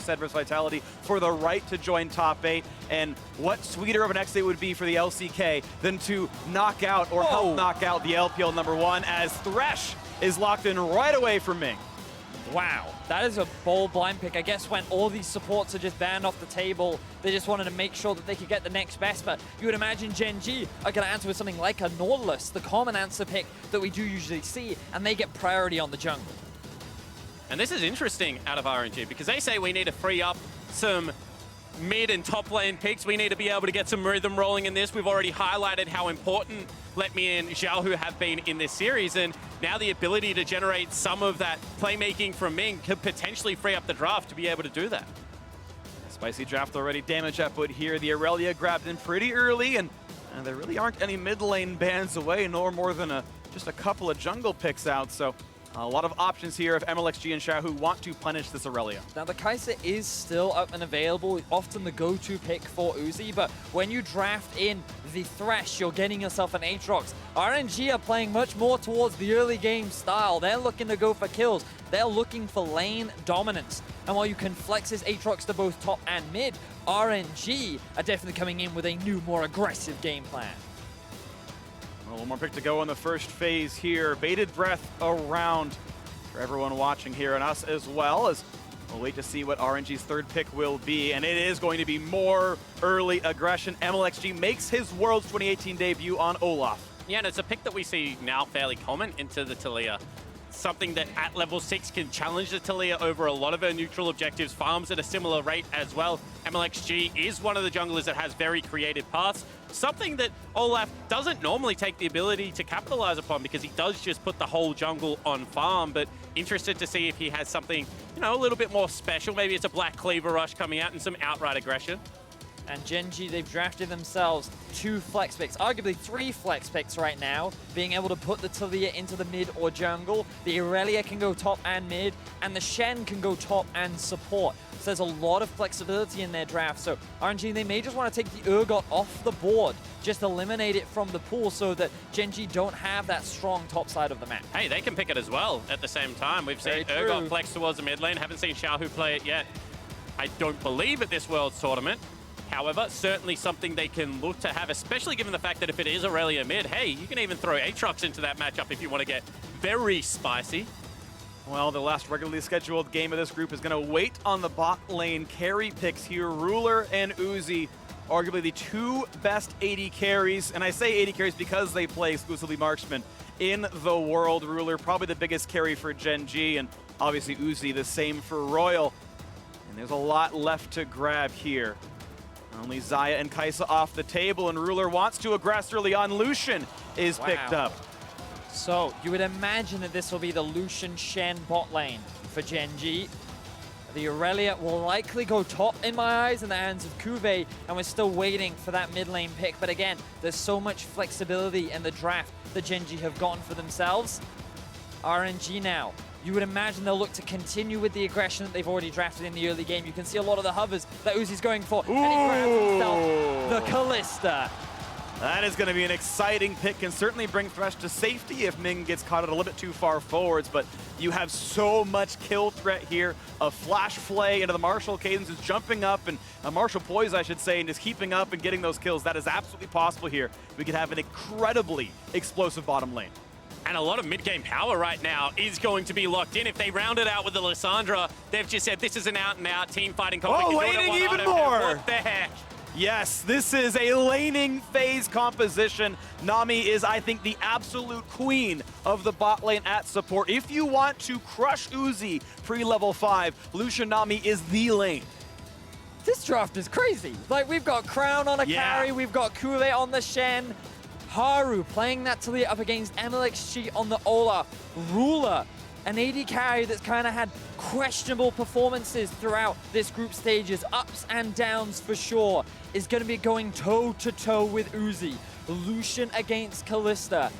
said, versus Vitality for the right to join top 8. And what sweeter of an exit would be for the LCK than to knock out or help knock out the LPL #1 as Thresh is locked in right away from Ming. Wow, that is a bold blind pick. I guess when all these supports are just banned off the table, they just wanted to make sure that they could get the next best. But you would imagine Gen.G are going to answer with something like a Nautilus, the common answer pick that we do usually see, and they get priority on the jungle. And this is interesting out of RNG because they say we need to free up some mid and top lane picks. We need to be able to get some rhythm rolling in this. We've already highlighted how important LetME and XiaoHu have been in this series, and now the ability to generate some of that playmaking from Ming could potentially free up the draft to be able to do that. Spicy draft already. Damage output here. The Irelia grabbed in pretty early, and there really aren't any mid lane bans away, nor more than just a couple of jungle picks out. So a lot of options here if mlxg and XiaoHu want to punish this Irelia. Now the Kai'Sa is still up and available, often the go-to pick for Uzi, but when you draft in the Thresh, you're getting yourself an Aatrox. RNG are playing much more towards the early game style. They're looking to go for kills. They're looking for lane dominance. And while you can flex this Aatrox to both top and mid, RNG are definitely coming in with a new, more aggressive game plan. One more pick to go in the first phase here. Bated breath around for everyone watching here and us as well, as we'll wait to see what RNG's third pick will be. And it is going to be more early aggression. mlxg makes his Worlds 2018 debut on Olaf. Yeah, and it's a pick that we see now fairly common into the Taliyah. Something that at level 6 can challenge the Taliyah over a lot of her neutral objectives, farms at a similar rate as well. mlxg is one of the junglers that has very creative paths, something that Olaf doesn't normally take the ability to capitalize upon because he does just put the whole jungle on farm, but interested to see if he has something, you know, a little bit more special. Maybe it's a Black Cleaver Rush coming out and some outright aggression. And Gen.G, they've drafted themselves 2 flex picks, arguably 3 flex picks right now, being able to put the Taliyah into the mid or jungle. The Irelia can go top and mid, and the Shen can go top and support. So there's a lot of flexibility in their draft. So RNG, they may just want to take the Urgot off the board, just eliminate it from the pool so that Gen.G don't have that strong top side of the map. Hey, they can pick it as well at the same time. We've seen Urgot flex towards the mid lane, haven't seen XiaoHu play it yet. I don't believe at this Worlds tournament. However, certainly something they can look to have, especially given the fact that if it is Irelia mid, hey, you can even throw Aatrox into that matchup if you want to get very spicy. Well, the last regularly scheduled game of this group is going to wait on the bot lane carry picks here. Ruler and Uzi, arguably the 2 best AD carries. And I say AD carries because they play exclusively marksman in the world. Ruler, probably the biggest carry for Gen.G, and obviously Uzi, the same for Royal. And there's a lot left to grab here. Only Xayah and Kai'Sa off the table, and Ruler wants to aggress early on. Lucian is picked up. So you would imagine that this will be the Lucian Shen bot lane for Gen.G. The Irelia will likely go top in my eyes in the hands of CuVee, and we're still waiting for that mid lane pick. But again, there's so much flexibility in the draft that Gen.G have gotten for themselves. RNG now. You would imagine they'll look to continue with the aggression that they've already drafted in the early game. You can see a lot of the hovers that Uzi's going for. And he grabs himself the Kalista. That is going to be an exciting pick. Can certainly bring Thresh to safety if Ming gets caught a little bit too far forwards. But you have so much kill threat here. A flash flay into the Marshall cadence is jumping up, and a Marshall poise, I should say, and is keeping up and getting those kills. That is absolutely possible here. We could have an incredibly explosive bottom lane. And a lot of mid-game power right now is going to be locked in. If they round it out with the Lissandra, they've just said this is an out-and-out team fighting conflict. Oh, laning even more! What the heck? Yes, this is a laning phase composition. Nami is, I think, the absolute queen of the bot lane at support. If you want to crush Uzi pre-level 5, Lucian Nami is the lane. This draft is crazy. Like, we've got Crown on a carry, we've got CuVee on the Shen, Haru playing that Taliyah up against mlxg on the Olaf. Ruler, an AD carry that's kind of had questionable performances throughout this group stages, ups and downs for sure, is going to be going toe-to-toe with Uzi. Lucian against Kalista.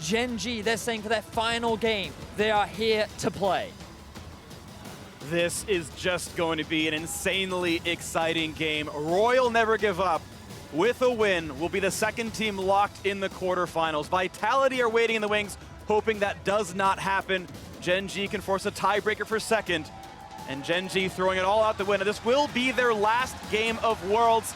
Gen.G, they're saying for their final game, they are here to play. This is just going to be an insanely exciting game. Royal never give up. With a win, will be the second team locked in the quarterfinals. Vitality are waiting in the wings, hoping that does not happen. Gen.G can force a tiebreaker for second. And Gen.G throwing it all out the window. This will be their last game of Worlds.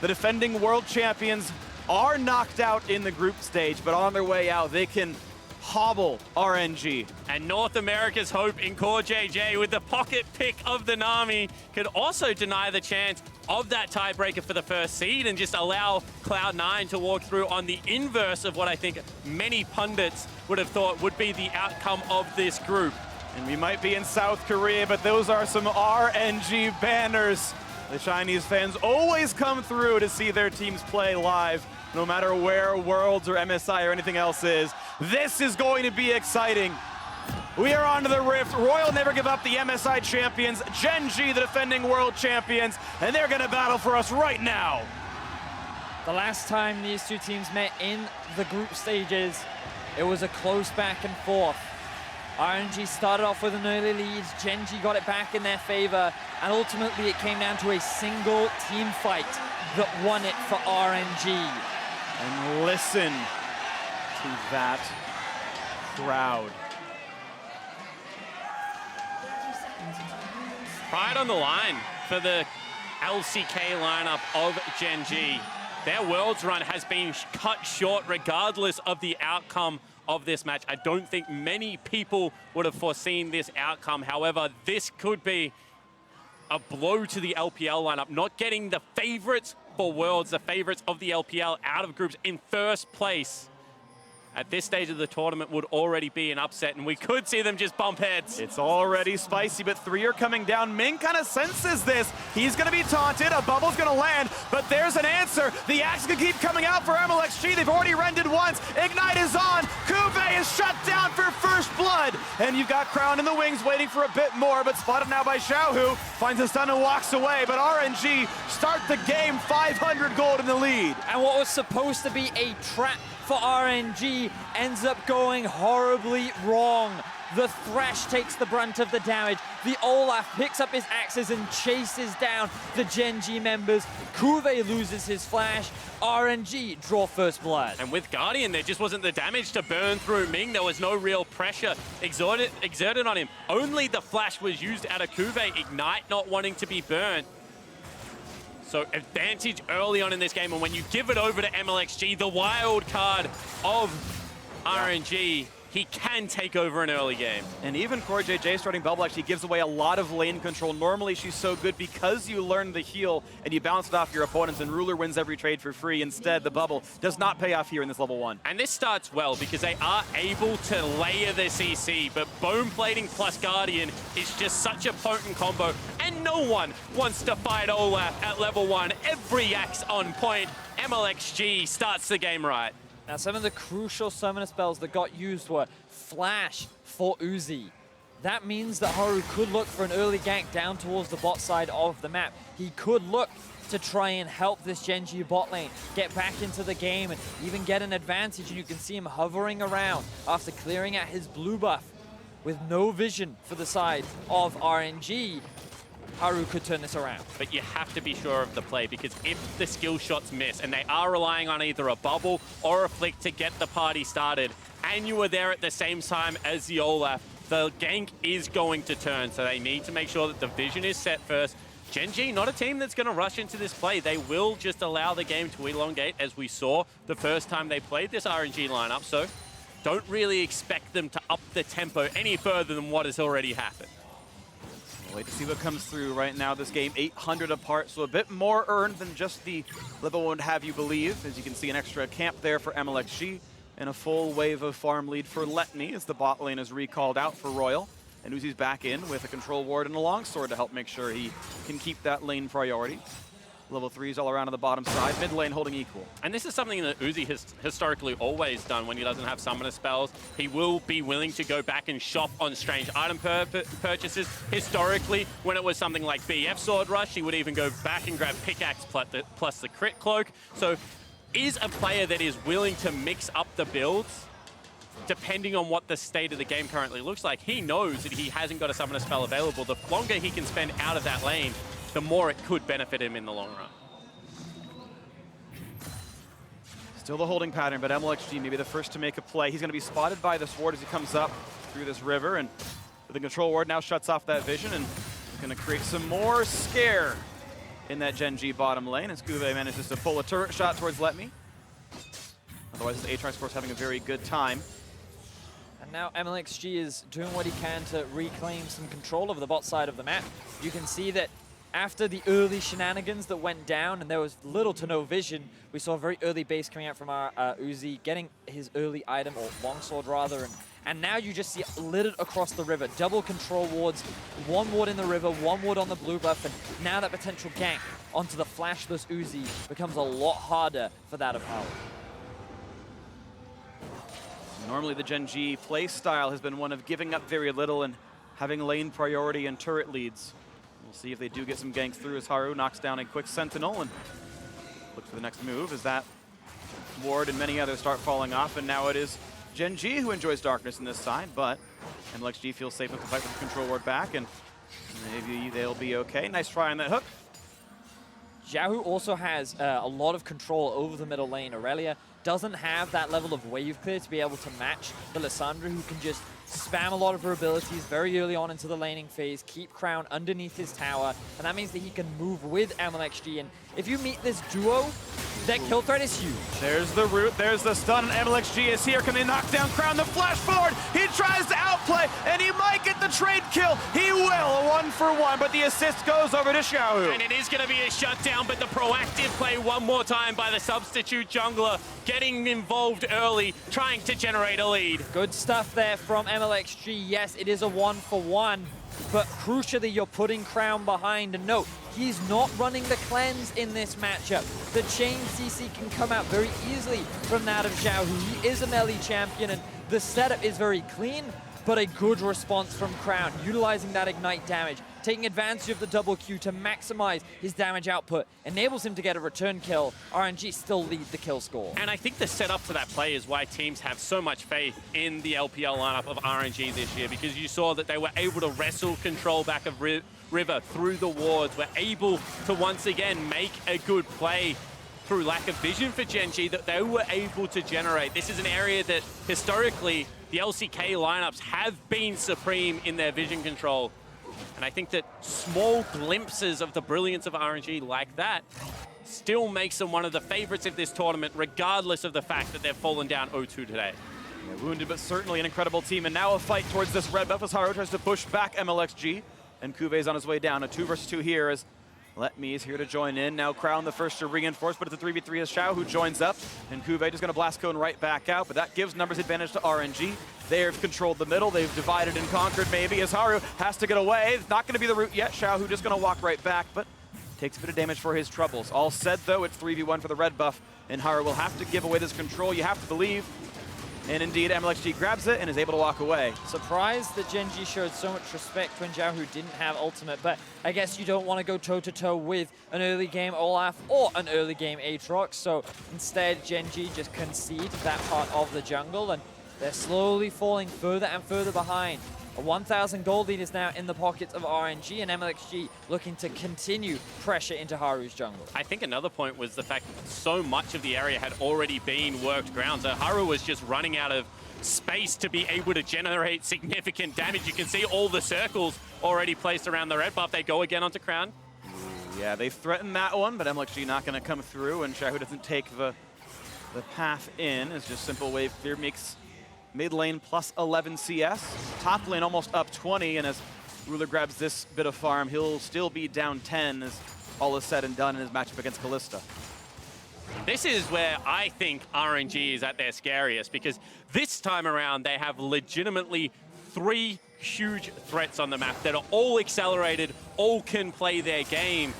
The defending world champions are knocked out in the group stage, but on their way out, they can hobble RNG. And North America's hope in CoreJJ with the pocket pick of the Nami could also deny the chance of that tiebreaker for the first seed and just allow Cloud9 to walk through on the inverse of what I think many pundits would have thought would be the outcome of this group. And we might be in South Korea, but those are some RNG banners. The Chinese fans always come through to see their teams play live, no matter where Worlds or MSI or anything else is. This is going to be exciting. We are on to the Rift. Royal never give up, the MSI champions. Gen.G, the defending world champions, and they're gonna battle for us right now. The last time these two teams met in the group stages, it was a close back and forth. RNG started off with an early lead, Gen.G got it back in their favor, and ultimately it came down to a single team fight that won it for RNG. And listen to that crowd. Pride on the line for the LCK lineup of Gen.G. Their Worlds run has been cut short regardless of the outcome of this match. I don't think many people would have foreseen this outcome. However, this could be a blow to the LPL lineup, not getting the favorites for Worlds, the favorites of the LPL out of groups in first place. At this stage of the tournament would already be an upset, and we could see them just bump heads. It's already spicy, but three are coming down. Ming kind of senses this. He's going to be taunted. A bubble's going to land, but there's an answer. The axe can keep coming out for mlxg. They've already rendered once. Ignite is on. CuVee is shut down for first blood. And you've got Crown in the wings waiting for a bit more, but spotted now by XiaoHu. Finds a stun and walks away, but RNG start the game 500 gold in the lead. And what was supposed to be a trap for RNG ends up going horribly wrong. The Thresh takes the brunt of the damage. The Olaf picks up his axes and chases down the Gen.G members. CuVee loses his flash. RNG draw first blood. And with Guardian, there just wasn't the damage to burn through Ming. There was no real pressure exerted on him. Only the flash was used out of CuVee. Ignite not wanting to be burned. So advantage early on in this game, and when you give it over to mlxg, the wild card of RNG, he can take over an early game. And even CoreJJ starting Bubble actually gives away a lot of lane control. Normally she's so good because you learn the heal and you bounce it off your opponents, and Ruler wins every trade for free. Instead, the Bubble does not pay off here in this level 1. And this starts well because they are able to layer their CC, but Bone Plating plus Guardian is just such a potent combo, and no one wants to fight Olaf at level 1. Every axe on point. mlxg starts the game right. Now, some of the crucial summoner spells that got used were Flash for Uzi. That means that Haru could look for an early gank down towards the bot side of the map. He could look to try and help this Gen.G bot lane get back into the game and even get an advantage. And you can see him hovering around after clearing out his blue buff with no vision for the side of RNG. Haru could turn this around. But you have to be sure of the play, because if the skill shots miss, and they are relying on either a bubble or a flick to get the party started, and you were there at the same time as the Olaf, the gank is going to turn. So they need to make sure that the vision is set first. Gen.G, not a team that's going to rush into this play. They will just allow the game to elongate, as we saw the first time they played this RNG lineup. So don't really expect them to up the tempo any further than what has already happened. Wait to see what comes through right now. This game 800 apart, so a bit more earned than just the level 1 would have you believe. As you can see, an extra camp there for mlxg and a full wave of farm lead for LetME as the bot lane is recalled out for Royal. And Uzi's back in with a control ward and a longsword to help make sure he can keep that lane priority. Level 3s all around on the bottom side. Mid lane holding equal. And this is something that Uzi has historically always done when he doesn't have summoner spells. He will be willing to go back and shop on strange item purchases. Historically, when it was something like BF Sword Rush, he would even go back and grab Pickaxe plus the crit cloak. So is a player that is willing to mix up the builds depending on what the state of the game currently looks like. He knows that he hasn't got a summoner spell available. The longer he can spend out of that lane, the more it could benefit him in the long run. Still the holding pattern, but mlxg maybe the first to make a play. He's going to be spotted by the sword as he comes up through this river, and the control ward now shuts off that vision, and going to create some more scare in that Gen.G bottom lane as CuVee manages to pull a turret shot towards LetME. Otherwise, this Aatrox, of course, having a very good time. And now mlxg is doing what he can to reclaim some control over the bot side of the map. You can see that after the early shenanigans that went down and there was little to no vision, we saw a very early base coming out from our Uzi, getting his early item, or longsword rather, and now you just see it littered across the river. Double control wards, one ward in the river, one ward on the blue buff, and now that potential gank onto the flashless Uzi becomes a lot harder for that of Haru. Normally the Gen.G play style has been one of giving up very little and having lane priority and turret leads. We'll see if they do get some ganks through as Haru knocks down a quick Sentinel and look for the next move as that ward and many others start falling off. And now it is Gen.G who enjoys darkness in this side, but mlxg feels safe enough to fight with the control ward back, and maybe they'll be okay. Nice try on that hook. XiaoHu also has a lot of control over the middle lane. Irelia doesn't have that level of wave clear to be able to match the Lissandra, who can just spam a lot of her abilities very early on into the laning phase, keep Crown underneath his tower, and that means that he can move with mlxg. And if you meet this duo, that kill threat is huge. There's the root, there's the stun, and mlxg is here. Can they knock down Crown? The flash forward, he tries to outplay, and he might get the trade kill. He will, a 1-for-1, but the assist goes over to XiaoHu. And it is going to be a shutdown, but the proactive play one more time by the substitute jungler, getting involved early, trying to generate a lead. Good stuff there from mlxg. Yes, it is a 1-for-1, but crucially, you're putting Crown behind. And no, he's not running the cleanse in this matchup. The chain CC can come out very easily from that of XiaoHu. He is a melee champion, and the setup is very clean, but a good response from Crown, utilizing that ignite damage, taking advantage of the double Q to maximize his damage output, enables him to get a return kill. RNG still lead the kill score. And I think the setup to that play is why teams have so much faith in the LPL lineup of RNG this year, because you saw that they were able to wrestle control back of River through the wards, were able to once again make a good play through lack of vision for Gen.G that they were able to generate. This is an area that historically the LCK lineups have been supreme in their vision control. And I think that small glimpses of the brilliance of RNG like that still makes them one of the favorites of this tournament, regardless of the fact that they've fallen down 0-2 today. Yeah, wounded, but certainly an incredible team. And now a fight towards this red buff as Haru tries to push back mlxg. And CuVee's on his way down. A 2 versus 2 here as LetME is here to join in. Now Crown the first to reinforce, but it's a 3v3 as XiaoHu joins up. And CuVee just going to blast cone right back out, but that gives numbers advantage to RNG. They've controlled the middle. They've divided and conquered maybe as Haru has to get away. It's not going to be the route yet. XiaoHu just going to walk right back, but takes a bit of damage for his troubles. All said, though, it's 3v1 for the red buff, and Haru will have to give away this control. You have to believe. And indeed, mlxg grabs it and is able to walk away. Surprised that Gen.G showed so much respect when XiaoHu didn't have ultimate, but I guess you don't want to go toe-to-toe with an early game Olaf or an early game Aatrox, so instead Gen.G just concede that part of the jungle, and they're slowly falling further and further behind. A 1,000 gold lead is now in the pockets of RNG, and mlxg looking to continue pressure into Haru's jungle. I think another point was the fact that so much of the area had already been worked ground, so Haru was just running out of space to be able to generate significant damage. You can see all the circles already placed around the red buff. They go again onto Crown. Yeah, they threatened that one, but mlxg not going to come through, and XiaoHu doesn't take the path in. It's just simple wave clear makes mid lane plus 11 CS. Top lane almost up 20, and as Ruler grabs this bit of farm, he'll still be down 10 as all is said and done in his matchup against Kalista. This is where I think RNG is at their scariest, because this time around they have legitimately 3 huge threats on the map that are all accelerated, all can play their game,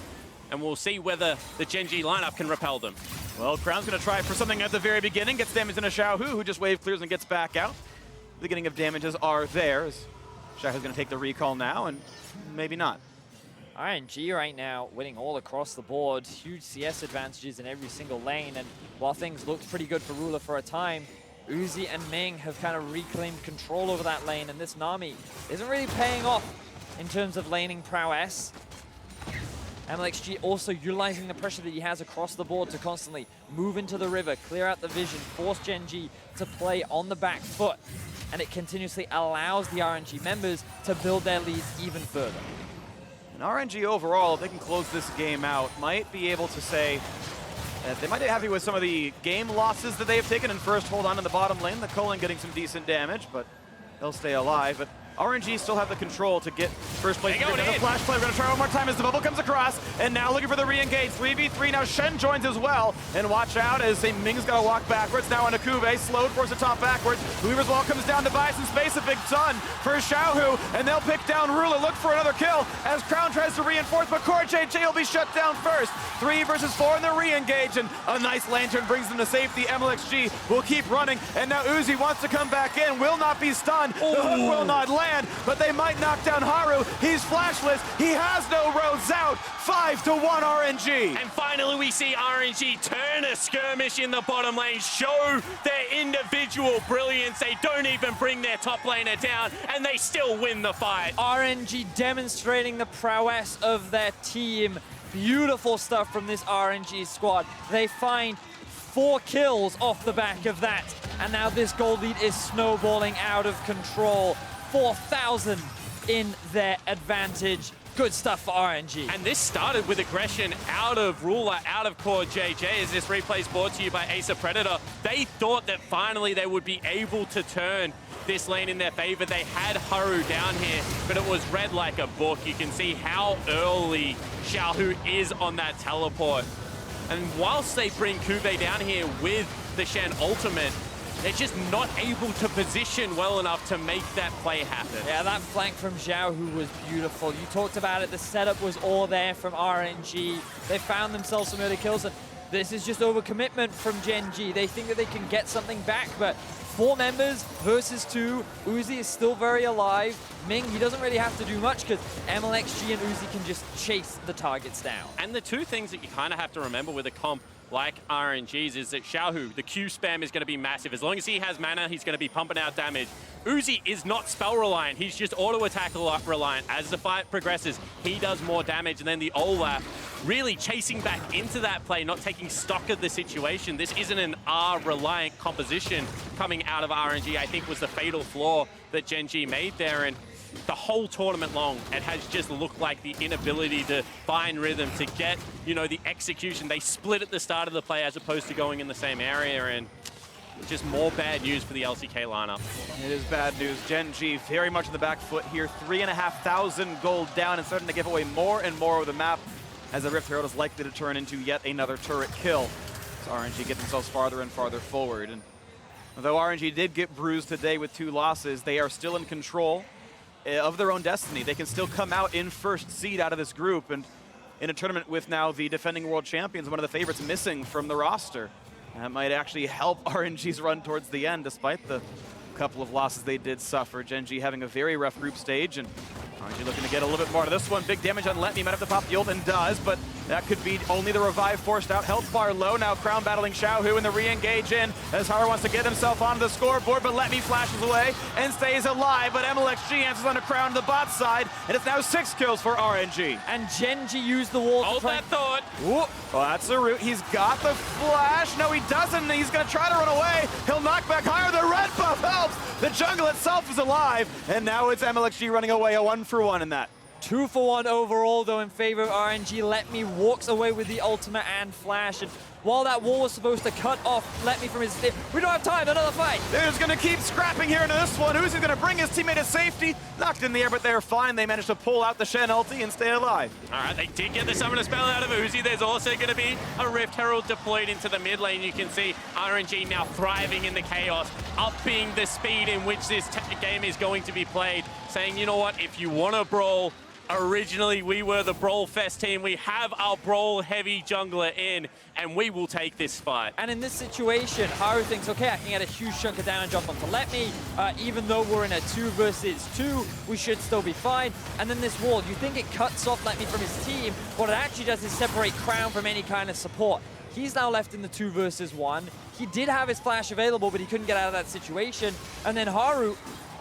and we'll see whether the Gen.G lineup can repel them. Well, Crown's going to try for something at the very beginning, gets damage into XiaoHu, who just wave clears and gets back out. The beginning of damages are there, as XiaoHu's going to take the recall now, and maybe not. RNG right now winning all across the board, huge CS advantages in every single lane, and while things looked pretty good for Ruler for a time, Uzi and Ming have kind of reclaimed control over that lane, and this Nami isn't really paying off in terms of laning prowess. mlxg also utilizing the pressure that he has across the board to constantly move into the river, clear out the vision, force Gen.G to play on the back foot, and it continuously allows the RNG members to build their leads even further. And RNG overall, if they can close this game out, might be able to say that they might be happy with some of the game losses that they have taken, and first hold on in the bottom lane. The Cullen getting some decent damage, but they'll stay alive. But RNG still have the control to get first place. There's a flash play. We're going to try one more time as the bubble comes across. And now looking for the re-engage. 3v3. Now Shen joins as well. And watch out as Ming's got to walk backwards. Now on CuVee. Slowed, force the top backwards. Weaver's wall comes down to buy some space. A big ton for XiaoHu. And they'll pick down Ruler. Look for another kill as Crown tries to reinforce. But CoreJJ will be shut down first. 3 versus 4 in the re-engage. And a nice lantern brings them to safety. mlxg will keep running. And now Uzi wants to come back in. Will not be stunned. The hook will not land. But they might knock down Haru. He's flashless. He has no roads out. 5-1 RNG. And finally we see RNG turn a skirmish in the bottom lane, show their individual brilliance. They don't even bring their top laner down, and they still win the fight. RNG demonstrating the prowess of their team. Beautiful stuff from this RNG squad. They find 4 kills off the back of that. And now this gold lead is snowballing out of control. 4,000 in their advantage. Good stuff for RNG. And this started with aggression out of Ruler, out of CoreJJ, as this replay is brought to you by Ace of Predator. They thought that finally they would be able to turn this lane in their favor. They had Haru down here, but it was read like a book. You can see how early XiaoHu is on that teleport. And whilst they bring CuVee down here with the Shen ultimate, they're just not able to position well enough to make that play happen. Yeah, that flank from XiaoHu was beautiful. You talked about it, the setup was all there from RNG. They found themselves some early kills, and this is just overcommitment from Gen.G. They think that they can get something back, but 4 members versus 2. Uzi is still very alive. Ming, he doesn't really have to do much because mlxg and Uzi can just chase the targets down. And the 2 things that you kind of have to remember with a comp like RNG's is that XiaoHu, the Q spam is going to be massive. As long as he has mana, he's going to be pumping out damage. Uzi is not spell reliant. He's just auto attack reliant. As the fight progresses, he does more damage. And then the Olaf really chasing back into that play, not taking stock of the situation. This isn't an R reliant composition coming out of RNG. I think was the fatal flaw that Gen.G made there. And the whole tournament long, it has just looked like the inability to find rhythm, to get, you know, the execution. They split at the start of the play as opposed to going in the same area, and just more bad news for the LCK lineup. It is bad news. Gen.G very much on the back foot here. 3,500 gold down and starting to give away more and more of the map as the Rift Herald is likely to turn into yet another turret kill. So RNG get themselves farther and farther forward. And although RNG did get bruised today with 2 losses, they are still in control of their own destiny. They can still come out in first seed out of this group, and in a tournament with now the defending world champions, one of the favorites missing from the roster. That might actually help RNG's run towards the end, despite the couple of losses they did suffer. Gen.G having a very rough group stage, and RNG looking to get a little bit more to this one. Big damage on LetME, might have to pop the ult, and does, but that could be only the revive forced out. Health bar low, now Crown battling XiaoHu in the re-engage in, as Haru wants to get himself onto the scoreboard, but LetME flashes away and stays alive, but mlxg answers on a Crown to the bot side, and it's now 6 kills for RNG. And Gen.G used the wall Hold that thought. Ooh, well, that's a root. He's got the flash. No, he doesn't. He's going to try to run away. He'll knock back higher. The red buff helps. The jungle itself is alive, and now it's mlxg running away, a 1-for-1 in that. 2-for-1 overall, though, in favor of RNG. LetME walks away with the ultimate and flash. And while that wall was supposed to cut off LetME from his team, we don't have time, another fight. They're just going to keep scrapping here into this one. Uzi's going to bring his teammate to safety. Knocked in the air, but they're fine. They managed to pull out the Shen ulti and stay alive. All right, they did get the summoner spell out of Uzi. There's also going to be a Rift Herald deployed into the mid lane. You can see RNG now thriving in the chaos, upping the speed in which this game is going to be played, saying, you know what, if you want to brawl, originally we were the Brawl Fest team. We have our Brawl heavy jungler in, and we will take this fight. And in this situation, Haru thinks, okay, I can get a huge chunk of damage off onto LetME. Even though we're in a 2 versus 2, we should still be fine. And then this wall, you think it cuts off LetME from his team. What it actually does is separate Crown from any kind of support. He's now left in the 2 versus 1. He did have his flash available, but he couldn't get out of that situation. And then Haru,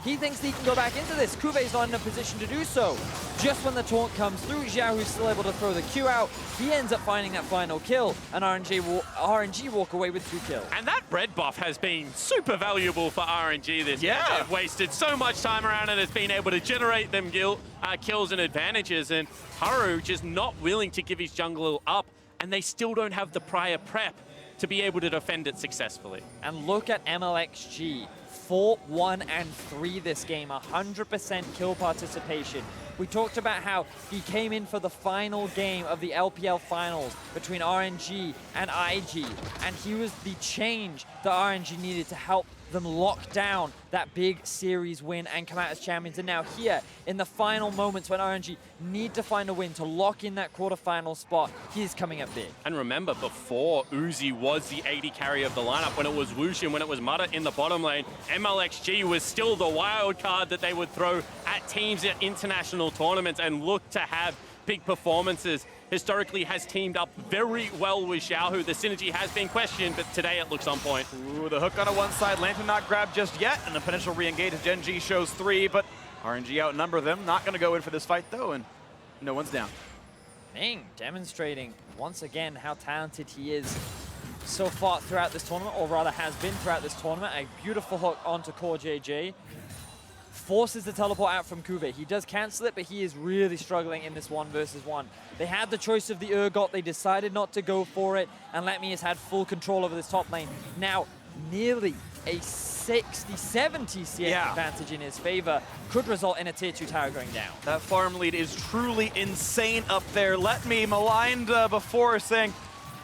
He thinks that he can go back into this. CuVee's not in a position to do so. Just when the taunt comes through, XiaoHu's still able to throw the Q out. He ends up finding that final kill, and RNG walk away with 2 kills. And that red buff has been super valuable for RNG this game. They've wasted so much time around and has been able to generate them kills and advantages. And Haru just not willing to give his jungle up, and they still don't have the prior prep to be able to defend it successfully. And look at mlxg. 4, 1, and 3 this game, 100% kill participation. We talked about how he came in for the final game of the LPL finals between RNG and IG, and he was the change that RNG needed to help them lock down that big series win and come out as champions. And now here, in the final moments when RNG need to find a win to lock in that quarterfinal spot, he's coming up big. And remember, before Uzi was the AD carry of the lineup, when it was Lucian, when it was Mudder in the bottom lane, mlxg was still the wild card that they would throw at teams at international tournaments and look to have big performances. Historically has teamed up very well with XiaoHu. The synergy has been questioned, but today it looks on point. Ooh, the hook on one side, Lantern not grabbed just yet, and the potential re-engage as Gen.G shows 3, but RNG outnumber them. Not gonna go in for this fight though, and no one's down. Ming demonstrating once again how talented he is so far throughout this tournament, or rather has been throughout this tournament. A beautiful hook onto CoreJJ. Forces the teleport out from CuVee. He does cancel it, but he is really struggling in this 1 versus 1. They had the choice of the Urgot. They decided not to go for it, and LetME has had full control over this top lane. Now, nearly a 60-70 CS advantage in his favor could result in a tier 2 tower going down. That farm lead is truly insane up there. LetME maligned before, saying,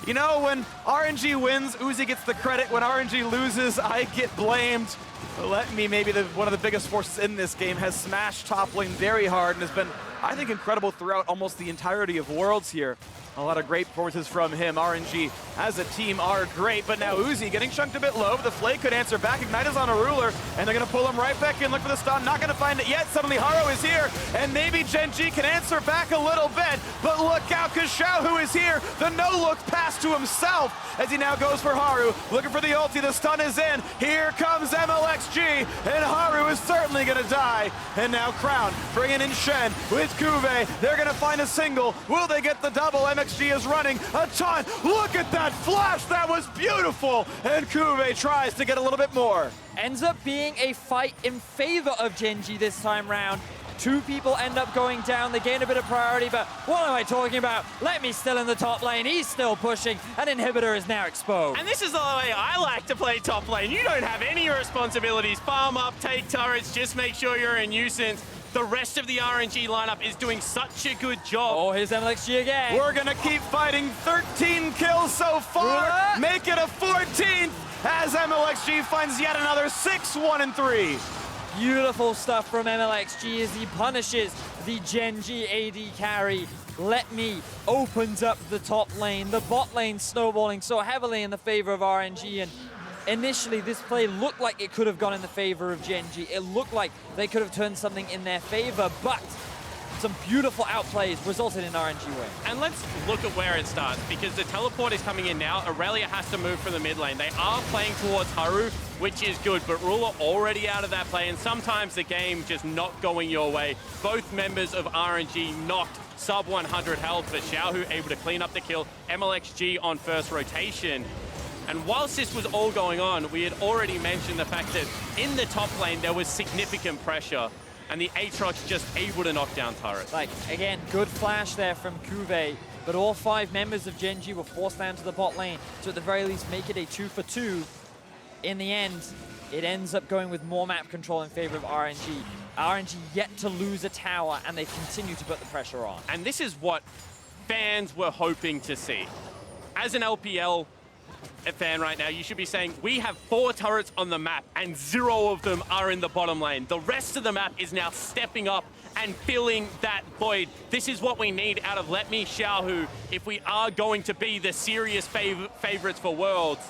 you know, when RNG wins, Uzi gets the credit. When RNG loses, I get blamed. LetME, maybe one of the biggest forces in this game, has smashed top lane very hard and has been, I think, incredible throughout almost the entirety of Worlds here. A lot of great performances from him. RNG as a team are great, but now Uzi getting chunked a bit low. The Phreak could answer back. Ignite is on a ruler, and they're going to pull him right back in. Look for the stun. Not going to find it yet. Suddenly Haru is here, and maybe Gen.G can answer back a little bit, but look out, because XiaoHu is here. The no-look pass to himself as he now goes for Haru. Looking for the ulti. The stun is in. Here comes mlxg, and Haru is certainly going to die. And now Crown bringing in Shen with CuVee. They're going to find a single. Will they get the double? mlxg is running a ton. Look at that flash. That was beautiful. And CuVee tries to get a little bit more. Ends up being a fight in favor of Gen.G this time round. 2 people end up going down. They gain a bit of priority, but what am I talking about? LetME still in the top lane. He's still pushing. An inhibitor is now exposed. And this is the way I like to play top lane. You don't have any responsibilities. Farm up, take turrets, just make sure you're a nuisance. The rest of the RNG lineup is doing such a good job. Oh, here's mlxg again. We're gonna keep fighting. 13 kills so far. Make it a 14th as mlxg finds yet another 6, 1, and 3. Beautiful stuff from mlxg as he punishes the Gen.G AD carry. LetME opens up the top lane. The bot lane snowballing so heavily in the favor of RNG, and initially this play looked like it could have gone in the favor of Gen.G. It looked like they could have turned something in their favor, but some beautiful outplays resulted in RNG win. And let's look at where it starts, because the teleport is coming in now. Irelia has to move from the mid lane. They are playing towards Haru, which is good, but Ruler already out of that play, and sometimes the game just not going your way. Both members of RNG knocked sub 100 health, but XiaoHu able to clean up the kill. mlxg on first rotation. And whilst this was all going on, we had already mentioned the fact that in the top lane there was significant pressure, and the Aatrox just able to knock down turrets. Like, again, good flash there from CuVee, but all 5 members of Gen.G were forced down to the bot lane to at the very least make it a 2 for 2. In the end, it ends up going with more map control in favor of RNG. RNG yet to lose a tower, and they continue to put the pressure on. And this is what fans were hoping to see. As an LPL fan right now, you should be saying, we have 4 turrets on the map and 0 of them are in the bottom lane. The rest of the map is now stepping up and filling that void. This is what we need out of LetME XiaoHu if we are going to be the serious favorites for Worlds.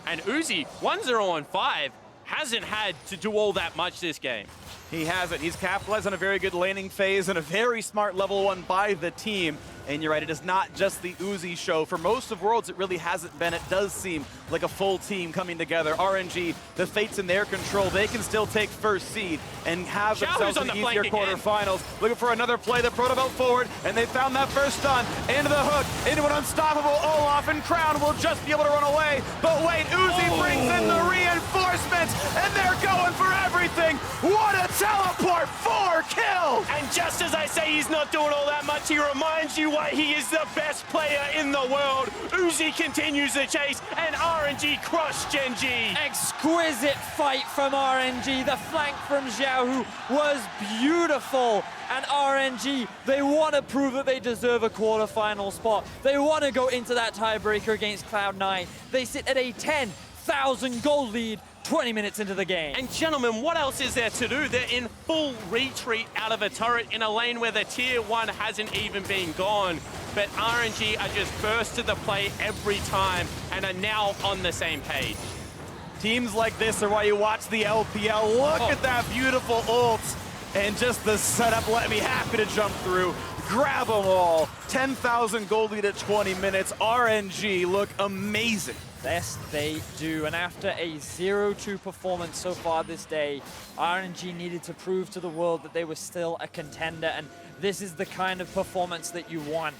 And Uzi, 1-0-5, hasn't had to do all that much this game. He hasn't. He's capitalized on a very good laning phase and a very smart level 1 by the team. And you're right, it is not just the Uzi show. For most of Worlds, it really hasn't been. It does seem like a full team coming together. RNG, the fate's in their control. They can still take first seed and have themselves an easier quarterfinals. Looking for another play, the Proto Belt forward, and they found that first stun. Into the hook, into an unstoppable Olaf, and Crown will just be able to run away. But wait, Uzi brings in the reinforcements, and they're going for everything. What a teleport, 4 kills! And just as I say he's not doing all that much, he reminds you why he is the best player in the world. Uzi continues the chase, and RNG crushed Gen.G. Exquisite fight from RNG. The flank from XiaoHu was beautiful. And RNG, they want to prove that they deserve a quarterfinal spot. They want to go into that tiebreaker against Cloud9. They sit at a 10,000 gold lead 20 minutes into the game. And gentlemen, what else is there to do? They're in full retreat out of a turret in a lane where the tier 1 hasn't even been gone. But RNG are just first to the play every time and are now on the same page. Teams like this are why you watch the LPL. Look at that beautiful ult. And just the setup, LetME happy to jump through, grab them all. 10,000 gold lead at 20 minutes. RNG look amazing. Yes, they do. And after a 0-2 performance so far this day, RNG needed to prove to the world that they were still a contender. And this is the kind of performance that you want.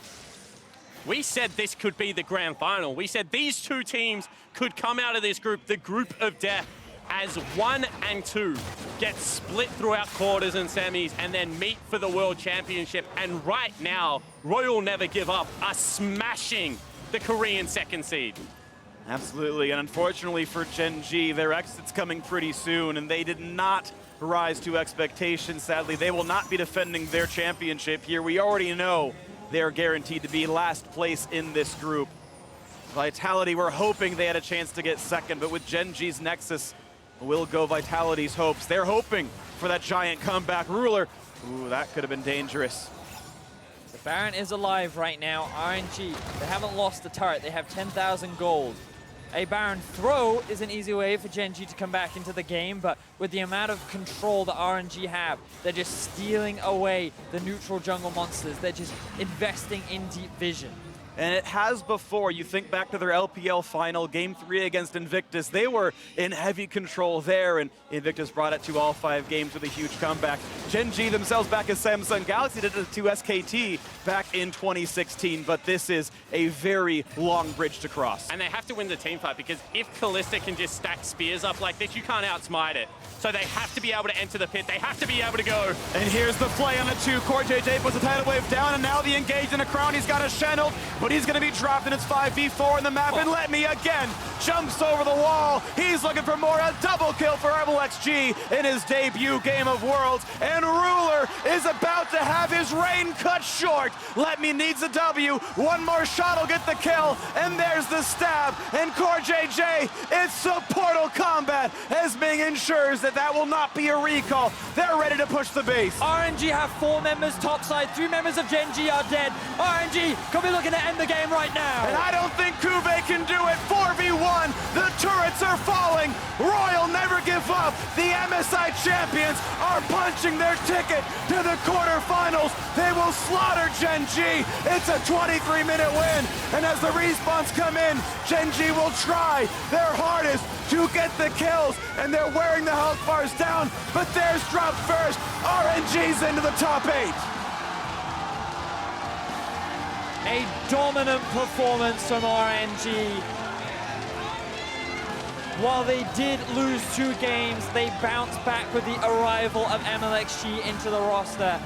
We said this could be the grand final. We said these two teams could come out of this group, the group of death, as 1 and 2 get split throughout quarters and semis and then meet for the World Championship. And right now, Royal Never Give Up are smashing the Korean second seed. Absolutely, and unfortunately for Gen.G, their exit's coming pretty soon, and they did not rise to expectations. Sadly, they will not be defending their championship here. We already know they're guaranteed to be last place in this group. Vitality, we're hoping they had a chance to get second, but with Gen.G's Nexus, will go Vitality's hopes. They're hoping for that giant comeback. Ruler, ooh, that could have been dangerous. The Baron is alive right now. RNG, they haven't lost the turret. They have 10,000 gold. A Baron throw is an easy way for Gen.G to come back into the game, but with the amount of control that RNG have, they're just stealing away the neutral jungle monsters. They're just investing in deep vision. And it has before. You think back to their LPL final, Game 3 against Invictus. They were in heavy control there, and Invictus brought it to all 5 games with a huge comeback. Gen.G themselves back as Samsung Galaxy did it to SKT back in 2016, but this is a very long bridge to cross. And they have to win the team fight, because if Kalista can just stack spears up like this, you can't outsmite it. So they have to be able to enter the pit. They have to be able to go. And here's the play on the 2. CoreJJ puts the tidal wave down, and now the engage in a crown. He's got a Shen, but he's going to be dropped, and it's 5v4 in the map. And LetME again jumps over the wall. He's looking for more. A double kill for mlxg in his debut game of Worlds. And Ruler is about to have his reign cut short. LetME needs a W. One more shot will get the kill. And there's the stab. And CoreJJ, it's a Portal combat as Ming ensures that will not be a recall. They're ready to push the base. RNG have 4 members topside. 3 members of Gen.G are dead. RNG could be looking to end the game right now. And I don't think CuVee can do it. 4v1. The turrets are falling. Royal Never Give Up. The MSI champions are punching their ticket to the quarterfinals. They will slaughter Gen.G. It's a 23-minute win. And as the respawns come in, Gen.G will try their hardest to get the kills. And they're wearing the health bars down, but theirs dropped first. RNG's into the top 8. A dominant performance from RNG. While they did lose 2 games, they bounced back with the arrival of mlxg into the roster.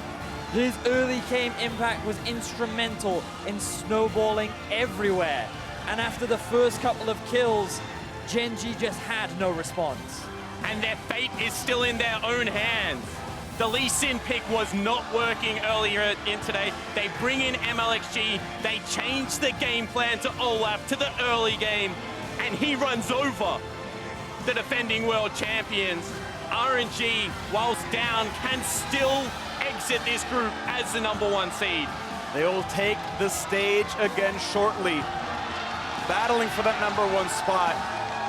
His early game impact was instrumental in snowballing everywhere. And after the first couple of kills, Gen.G just had no response. And their fate is still in their own hands. The Lee Sin pick was not working earlier in today. They bring in mlxg, they change the game plan to Olaf to the early game, and he runs over the defending world champions. RNG, whilst down, can still exit this group as the #1 seed. They will take the stage again shortly, battling for that #1 spot.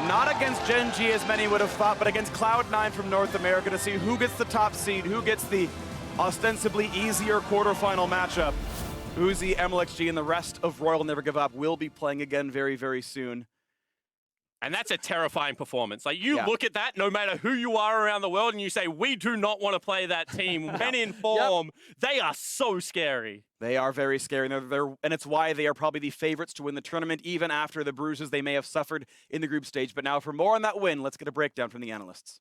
Not against Gen.G as many would have thought, but against Cloud9 from North America to see who gets the top seed, who gets the ostensibly easier quarterfinal matchup. Uzi, mlxg, and the rest of Royal Never Give Up will be playing again very, very soon. And that's a terrifying performance. Like, you look at that, no matter who you are around the world, and you say, we do not want to play that team. When in form, they are so scary. They are very scary, and it's why they are probably the favorites to win the tournament, even after the bruises they may have suffered in the group stage. But now for more on that win, let's get a breakdown from the analysts.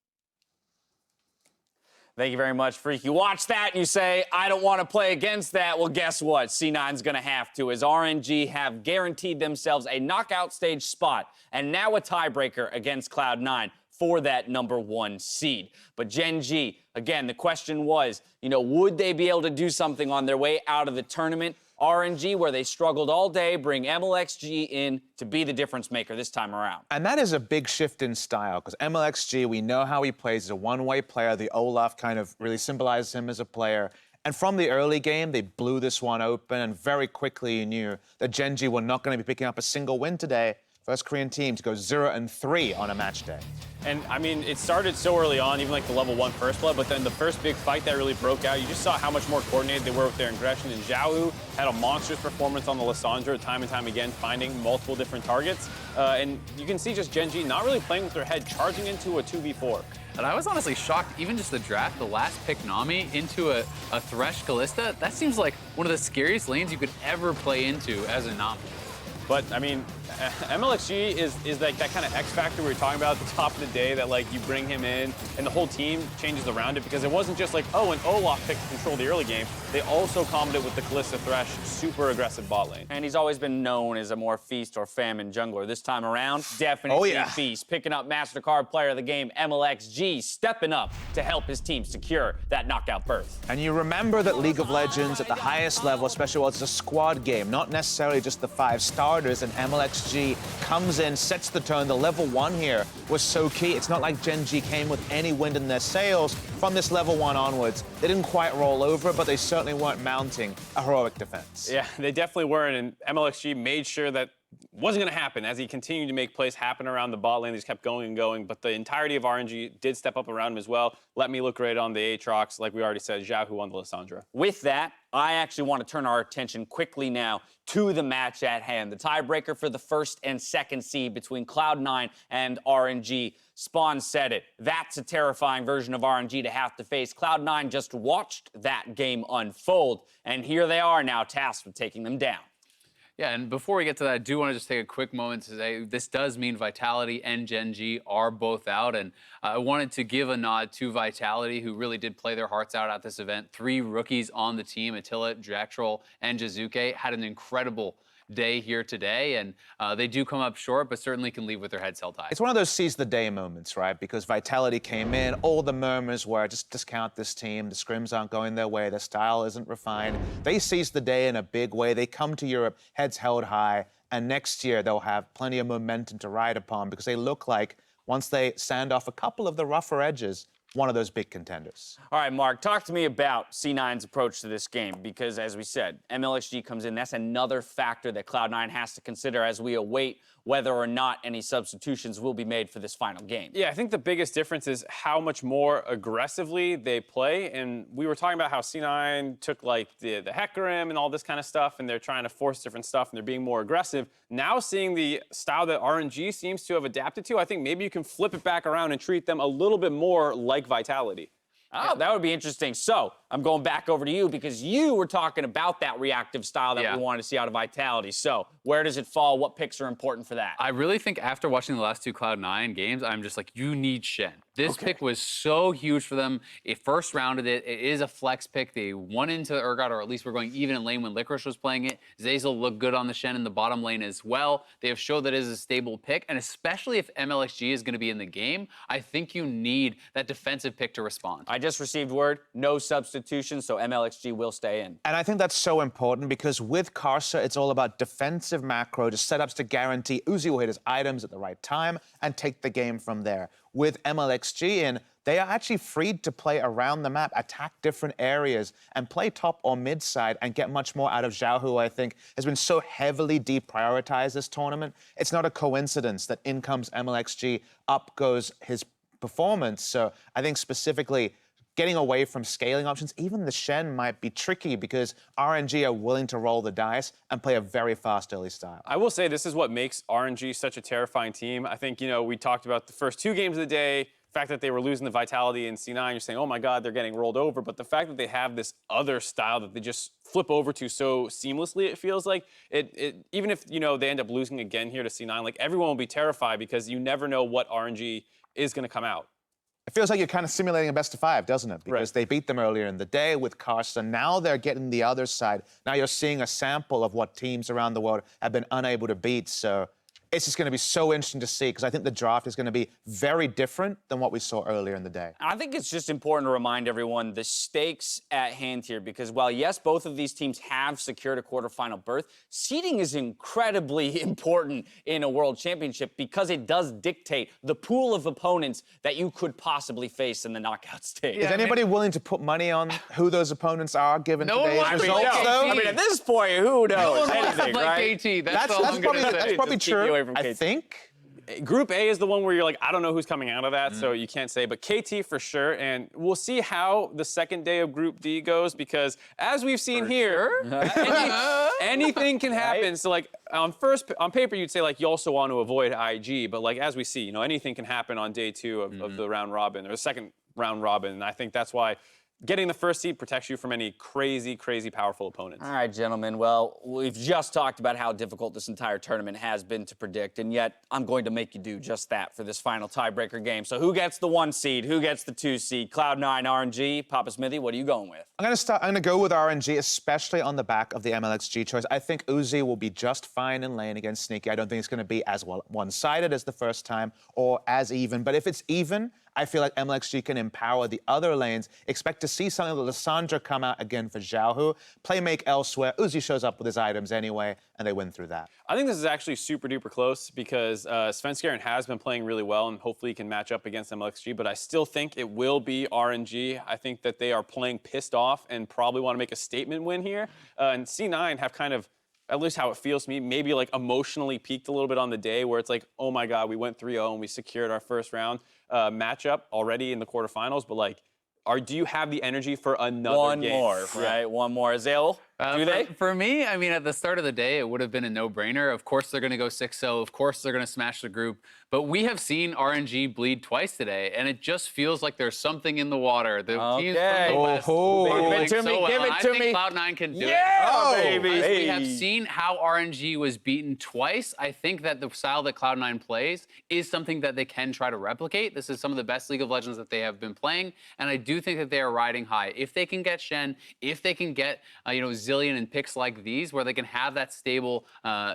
Thank you very much, Phreak. You watch that and you say, I don't want to play against that. Well, guess what? C9's going to have to, as RNG have guaranteed themselves a knockout stage spot and now a tiebreaker against Cloud9 for that #1 seed. But Gen.G, again, the question was, would they be able to do something on their way out of the tournament? RNG, where they struggled all day, bring mlxg in to be the difference maker this time around. And that is a big shift in style, because mlxg, we know how he plays. He's a one-way player. The Olaf kind of really symbolizes him as a player. And from the early game, they blew this one open, and very quickly you knew that Gen.G were not going to be picking up a single win today. First Korean team to go 0-3 on a match day. And, I mean, it started so early on, even like the level 1 first blood, but then the first big fight that really broke out, you just saw how much more coordinated they were with their aggression. And XiaoHu had a monstrous performance on the Lissandra time and time again, finding multiple different targets. And you can see just Gen.G not really playing with their head, charging into a 2v4. And I was honestly shocked, even just the draft, the last pick Nami into a Thresh Kalista, that seems like one of the scariest lanes you could ever play into as a Nami. But, I mean, mlxg is like that kind of X factor we were talking about at the top of the day, that like you bring him in and the whole team changes around it, because it wasn't just like, oh, an Olaf picked to control the early game. They also comboed it with the Kalista Thresh, super aggressive bot lane. And he's always been known as a more feast or famine jungler. This time around, definitely feast. Picking up MasterCard player of the game, mlxg, stepping up to help his team secure that knockout berth. And you remember that League of Legends at the highest level, especially while it's a squad game, not necessarily just the 5 starters, and mlxg comes in, sets the tone. The level 1 here was so key. It's not like Gen.G came with any wind in their sails. From this level 1 onwards, they didn't quite roll over, but they certainly weren't mounting a heroic defense. Yeah, they definitely weren't, and mlxg made sure that wasn't going to happen as he continued to make plays happen around the bot lane. He just kept going and going, but the entirety of RNG did step up around him as well. LetME look great on the Aatrox, like we already said, XiaoHu on the Lissandra. With that, I actually want to turn our attention quickly now to the match at hand. The tiebreaker for the first and second seed between Cloud9 and RNG. Spawn said it. That's a terrifying version of RNG to have to face. Cloud9 just watched that game unfold, and here they are now tasked with taking them down. Yeah, and before we get to that, I do want to just take a quick moment to say this does mean Vitality and Gen.G are both out, and I wanted to give a nod to Vitality, who really did play their hearts out at this event. 3 rookies on the team, Attila, Jacktroll, and Jizuke, had an incredible day here today, and they do come up short, but certainly can leave with their heads held high. It's one of those seize the day moments, right? Because Vitality came in, all the murmurs were just discount this team, the scrims aren't going their way, their style isn't refined. They seized the day in a big way. They come to Europe, heads held high, and next year they'll have plenty of momentum to ride upon, because they look like, once they sand off a couple of the rougher edges, one of those big contenders. All right, Mark, talk to me about C9's approach to this game, because as we said, mlxg comes in. That's another factor that Cloud9 has to consider as we await whether or not any substitutions will be made for this final game. Yeah, I think the biggest difference is how much more aggressively they play. And we were talking about how C9 took like the Hecarim and all this kind of stuff, and they're trying to force different stuff and they're being more aggressive. Now seeing the style that RNG seems to have adapted to, I think maybe you can flip it back around and treat them a little bit more like Vitality. Oh, that would be interesting. So I'm going back over to you, because you were talking about that reactive style that we wanted to see out of Vitality. So where does it fall? What picks are important for that? I really think after watching the last 2 Cloud9 games, I'm just like, you need Shen. This pick was so huge for them. It first rounded it. It is a flex pick. They won into Urgot, or at least were going even in lane when Licorice was playing it. Zeyzal looked good on the Shen in the bottom lane as well. They have showed that it is a stable pick, and especially if mlxg is going to be in the game, I think you need that defensive pick to respond. I just received word, no substitution, so mlxg will stay in. And I think that's so important, because with Karsa, it's all about defensive macro, just setups to guarantee Uzi will hit his items at the right time and take the game from there. With mlxg in, they are actually freed to play around the map, attack different areas, and play top or mid side and get much more out of XiaoHu, who I think has been so heavily deprioritized this tournament. It's not a coincidence that in comes mlxg, up goes his performance. So I think specifically getting away from scaling options. Even the Shen might be tricky because RNG are willing to roll the dice and play a very fast early style. I will say this is what makes RNG such a terrifying team. I think, we talked about the first 2 games of the day, the fact that they were losing the vitality in C9, you're saying, oh my God, they're getting rolled over. But the fact that they have this other style that they just flip over to so seamlessly, it feels like, even if, they end up losing again here to C9, like everyone will be terrified because you never know what RNG is going to come out. It feels like you're kind of simulating a best of 5, doesn't it? Because they beat them earlier in the day with Carson. Now they're getting the other side. Now you're seeing a sample of what teams around the world have been unable to beat. So it's just going to be so interesting to see because I think the draft is going to be very different than what we saw earlier in the day. I think it's just important to remind everyone the stakes at hand here because while, yes, both of these teams have secured a quarterfinal berth, seeding is incredibly important in a world championship because it does dictate the pool of opponents that you could possibly face in the knockout stage. Is anybody willing to put money on who those opponents are given today's results, though? I mean, at this point, who knows? Anything, right? KT. That's all I'm going to say. That's probably true. I think. Group A is the one where you're like, I don't know who's coming out of that, so you can't say. But KT for sure, and we'll see how the second day of Group D goes because as we've seen here, anything can happen. Right? So like on paper, you'd say like you also want to avoid IG, but like as we see, anything can happen on day 2 of the round robin or the second round robin, and I think that's why getting the first seed protects you from any crazy, crazy powerful opponents. All right, gentlemen. Well, we've just talked about how difficult this entire tournament has been to predict, and yet I'm going to make you do just that for this final tiebreaker game. So who gets the 1 seed? Who gets the 2 seed? Cloud9, RNG. Papa Smithy, what are you going with? I'm going to go with RNG, especially on the back of the mlxg choice. I think Uzi will be just fine in lane against Sneaky. I don't think it's going to be as one-sided as the first time or as even. But if it's even, I feel like mlxg can empower the other lanes. Expect to see something like Lissandra come out again for XiaoHu. Play make elsewhere. Uzi shows up with his items anyway, and they win through that. I think this is actually super duper close because Svenskeren has been playing really well, and hopefully he can match up against mlxg, but I still think it will be RNG. I think that they are playing pissed off and probably want to make a statement win here. And C9 have kind of, at least how it feels to me, maybe like emotionally peaked a little bit on the day where it's like, oh my God, we went 3-0 and we secured our first round matchup already in the quarterfinals, but like, do you have the energy for another game? One more, right? One more. XiaoHu, do they? For me, I mean, at the start of the day, it would have been a no-brainer. Of course, they're going to go 6-0. Of course, they're going to smash the group. But we have seen RNG bleed twice today, and it just feels like there's something in the water. The teams from the West Give it to me. Give it to me. I think Cloud9 can do it. Yeah, baby. As we have seen how RNG was beaten twice, I think that the style that Cloud9 plays is something that they can try to replicate. This is some of the best League of Legends that they have been playing, and I do think that they are riding high. If they can get Shen, if they can get Zillion and picks like these, where they can have that stable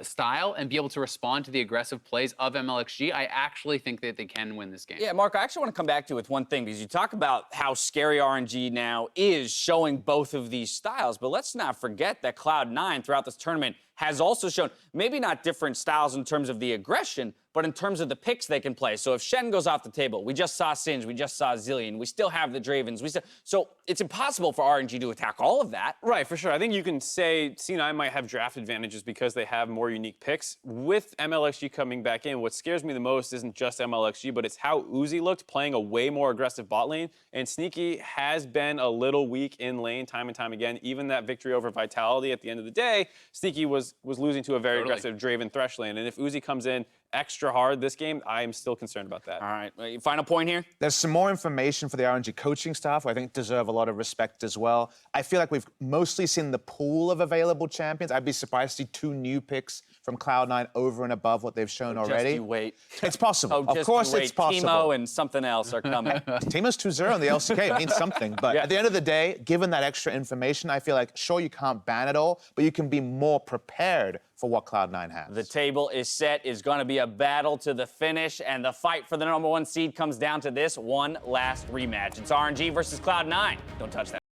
style and be able to respond to the aggressive plays of mlxg, I actually think that they can win this game. Yeah, Mark, I actually want to come back to you with one thing, because you talk about how scary RNG now is showing both of these styles, but let's not forget that Cloud9 throughout this tournament has also shown maybe not different styles in terms of the aggression, but in terms of the picks they can play. So if Shen goes off the table, we just saw Singe, we just saw Zillion, we still have the Dravens, so it's impossible for RNG to attack all of that. Right, for sure. I think you can say C9 might have draft advantages because they have more unique picks. With mlxg coming back in, what scares me the most isn't just mlxg, but it's how Uzi looked playing a way more aggressive bot lane, and Sneaky has been a little weak in lane time and time again. Even that victory over Vitality at the end of the day, Sneaky was losing to a very aggressive Draven Thresh lane, and if Uzi comes in extra hard this game, I am still concerned about that. All right, final point here. There's some more information for the RNG coaching staff who I think deserve a lot of respect as well. I feel like we've mostly seen the pool of available champions. I'd be surprised to see 2 new picks from Cloud9 over and above what they've shown already. Just you wait. It's possible. Oh, of course it's possible. Teemo and something else are coming. Teemo's 2-0 in the LCK. It means something. But at the end of the day, given that extra information, I feel like, sure, you can't ban it all, but you can be more prepared for what Cloud9 has. The table is set. It's going to be a battle to the finish, and the fight for the #1 seed comes down to this one last rematch. It's RNG versus Cloud9. Don't touch that.